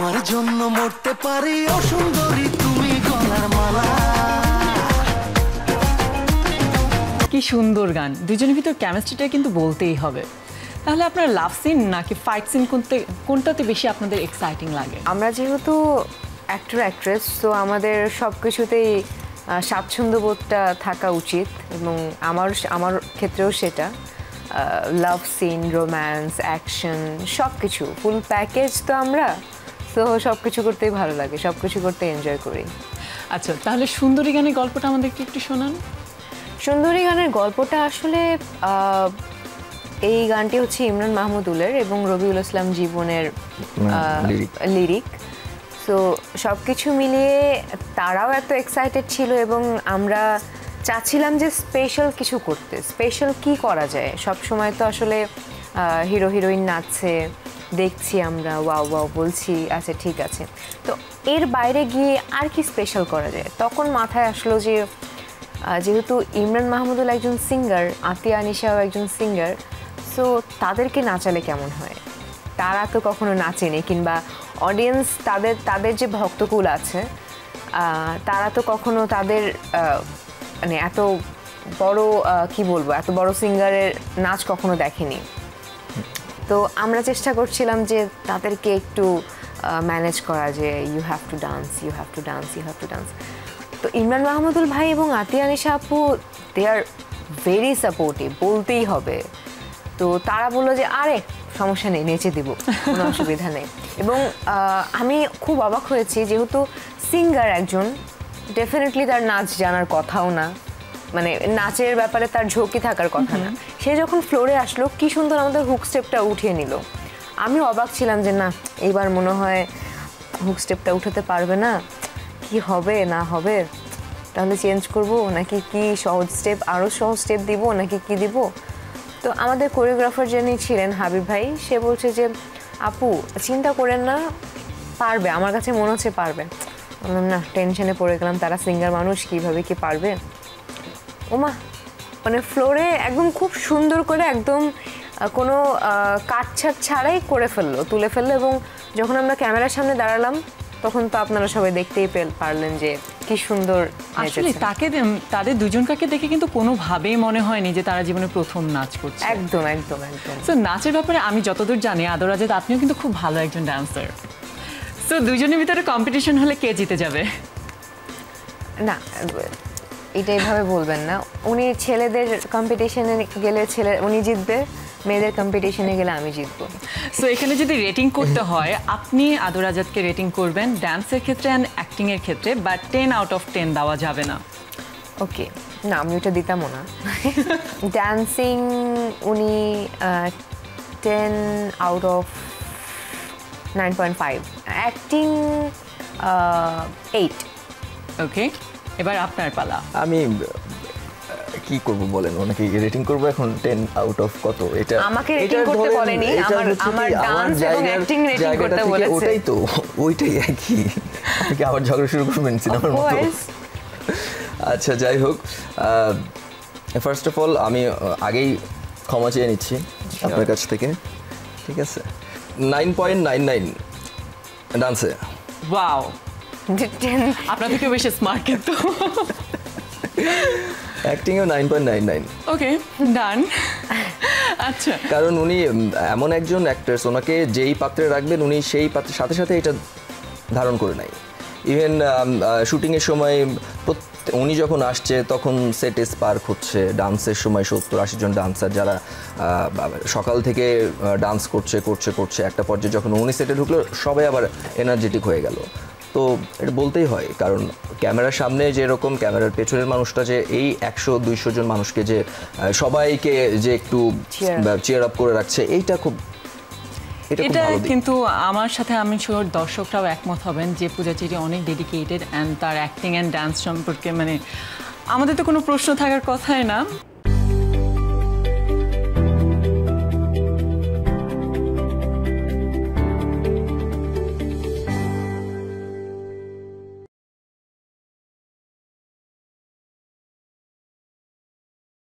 তোমার জন্য মরতে পারি ও সুন্দরী তুমি গলার মালা। কি সুন্দর গান, দুজনের ভিতর কেমিস্ট্রিটা কিন্তু বলতেই হবে। তাহলে আপনার লাভ সিন নাকি ফাইট সিন কোনটাতে বেশি আপনাদের এক্সাইটিং লাগে? আমরা যেহেতু অ্যাক্টর অ্যাক্ট্রেস, তো আমাদের সব কিছুতেই স্বাচ্ছন্দ্যবোধটা থাকা উচিত, এবং আমার ক্ষেত্রেও সেটা। লাভ সিন, রোম্যান্স, অ্যাকশন সব কিছু ফুল প্যাকেজ তো আমরা, তো সব কিছু করতেই ভালো লাগে, সব কিছু করতে এনজয় করি। আচ্ছা, তাহলে সুন্দরী গানের গল্পটা আমাদেরকে একটু শোনান। সুন্দরী গানের গল্পটা আসলে এই গানটি হচ্ছে ইমরান মাহমুদুলের এবং রবিউল ইসলাম জীবনের লিরিক। সো সব কিছু মিলিয়ে তারাও এত এক্সাইটেড ছিল এবং আমরা চাচ্ছিলাম যে স্পেশাল কিছু করতে। স্পেশাল কি করা যায়? সব সময় তো আসলে হিরো হিরোইন নাচছে দেখছি আমরা, ওয়াও ওয়াও বলছি, আচ্ছা ঠিক আছে, তো এর বাইরে গিয়ে আর কি স্পেশাল করা যায়? তখন মাথায় আসলো যে যেহেতু ইমরান মাহমুদুল একজন সিঙ্গার, আতিয়া আনিশাও একজন সিঙ্গার, সো তাদেরকে নাচালে কেমন হয়? তারা তো কখনো নাচেনি, কিংবা অডিয়েন্স তাদের যে ভক্তকুল আছে তারা তো কখনো তাদের মানে এত বড় কি বলবো, এত বড় সিঙ্গারের নাচ কখনো দেখেনি। তো আমরা চেষ্টা করছিলাম যে তাদেরকে একটু ম্যানেজ করা, যে you have to dance, you have to dance, you have to dance. তো ইমরান মাহমুদুল ভাই এবং আতিয়া আনিশা আপু, দে আর ভেরি সাপোর্টিভ, বলতেই হবে। তো তারা বললো যে আরে সমস্যা নেই, নেচে দিব, কোনো অসুবিধা নেই। এবং আমি খুব অবাক হয়েছি, যেহেতু সিঙ্গার একজন, ডেফিনেটলি তার নাচ জানার কথাও না, মানে নাচের ব্যাপারে তার ঝোঁকি থাকার কথা না। সে যখন ফ্লোরে আসলো, কি সুন্দর আমাদের হুক স্টেপটা উঠিয়ে নিল। আমি অবাক ছিলাম যে না, এইবার মনে হয় হুক স্টেপটা উঠাতে পারবে না, কি হবে না হবে, তাহলে চেঞ্জ করব নাকি কি সহজ স্টেপ, আরও সহজ স্টেপ দিব নাকি কি দিব। তো আমাদের কোরিওগ্রাফার যিনি ছিলেন হাবিব ভাই, সে বলছে যে আপু চিন্তা করেন না, পারবে, আমার কাছে মনে হচ্ছে পারবে। বললাম না, টেনশনে পড়ে গেলাম, তারা সিঙ্গার মানুষ, কীভাবে কি পারবে। ওমা, মানে ফ্লোরে একদম খুব সুন্দর করে, একদম কোনো কাটছাট ছাড়াই করে ফেললো, তুলে ফেললো। এবং যখন আমরা ক্যামেরার সামনে দাঁড়ালাম, তখন তো আপনারা সবাই দেখতেই পারলেন যে কি সুন্দর। আসলে তাদের দুজনকে দেখে কিন্তু কোনোভাবেই মনে হয়নি যে তারা জীবনে প্রথম নাচ করছে। একদম একদম একদম। সো নাচের ব্যাপারে আমি যতদূর জানি, আদর রাজেদ আপনিও কিন্তু খুব ভালো একজন ডান্সার। সো দুজনের ভিতরে কম্পিটিশন হলে কে জিতে যাবে? না, এটা এইভাবে বলবেন না। উনি ছেলেদের কম্পিটিশনে গেলে উনি জিতবে, মেয়েদের কম্পিটিশনে গেলে আমি জিতবো। সো এখানে যদি রেটিং করতে হয়, আপনি আদর রাজাদকে রেটিং করবেন ডান্সের ক্ষেত্রে অ্যান্ড অ্যাক্টিংয়ের ক্ষেত্রে, বাট 10 আউট অফ 10 দেওয়া যাবে না। ওকে, না আমি ওটা দিতামও না। ডান্সিং উনি 10 আউট অফ 9.5, অ্যাক্টিং 8। ওকে, এবার আপনার পালা। আমি কি করব বলেন, ওনাকে রেটিং করব এখন 10 আউট অফ কত? এটা আমাকে রেটিং করতে বলেনি, আমার ডান্স এবং অ্যাক্টিং রেটিং করতে বলেছে। ওটাই তো, ওইটাই একই। আপনি আবার ঝগড়া শুরু করবেন সিনেমার মতো। আচ্ছা, যাই হোক, ফার্স্ট অফ অল আমি আগেই ক্ষমা চেয়ে নিচ্ছি আপনার কাছ থেকে, ঠিক আছে? 9.99 ডান্সে। ওয়াও, আপনার থেকে বেশি স্মার্ট কিন্তু। অ্যাক্টিংও 9.99। ওকে, ডান। আচ্ছা, কারণ উনি এমন একজন অ্যাক্ট্রেস, ওনাকে যেই পাত্রে রাখবেন উনি সেই পাত্রের সাথে সাথে এটা ধারণ করে নেয়। ইভেন শুটিংয়ের সময় উনি যখন আসছে তখন সেটে স্পার্ক হচ্ছে, ডান্সের সময় 70-80 জন ডান্সার যারা সকাল থেকে ডান্স করছে একটা পর্যায়ে যখন উনি সেটে ঢুকলো, সবাই আবার এনার্জেটিক হয়ে গেল। তো এটা বলতেই হয়, কারণ ক্যামেরার সামনে যেরকম, ক্যামেরার পেছনের মানুষটা যে এই 100-200 জন মানুষকে যে সবাইকে যে একটু চিয়ার আপ করে রাখছে, এইটা খুব, এটা কিন্তু আমার সাথে আমি শিওর দর্শকরাও একমত হবেন যে পূজা চেরি অনেক ডেডিকেটেড, অ্যান্ড তার অ্যাক্টিং অ্যান্ড ডান্স সম্পর্কে মানে আমাদের তো কোনো প্রশ্ন থাকার কথাই না।